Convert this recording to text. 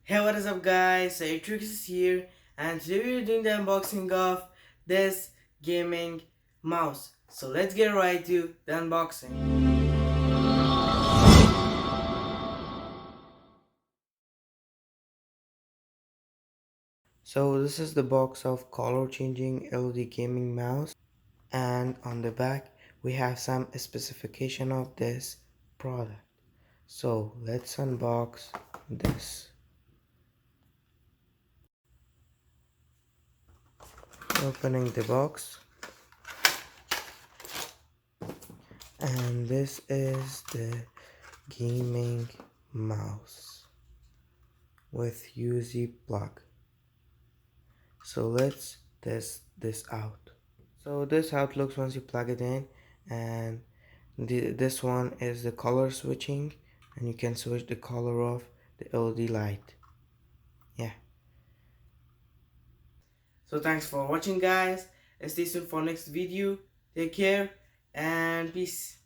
Hey, what is up guys? So Trix is here, and today we're doing the unboxing of this gaming mouse. So let's get right to the unboxing. So this is the box of color changing LED gaming mouse, and on the back we have some specification of this product. So let's unbox this. Opening the box, and this is the gaming mouse with USB plug. So let's test this out. So this how it looks once you plug it in, and this one is the color switching, and you can switch the color of the LED light. Yeah. So thanks for watching guys. Stay tuned for next video. Take care and peace.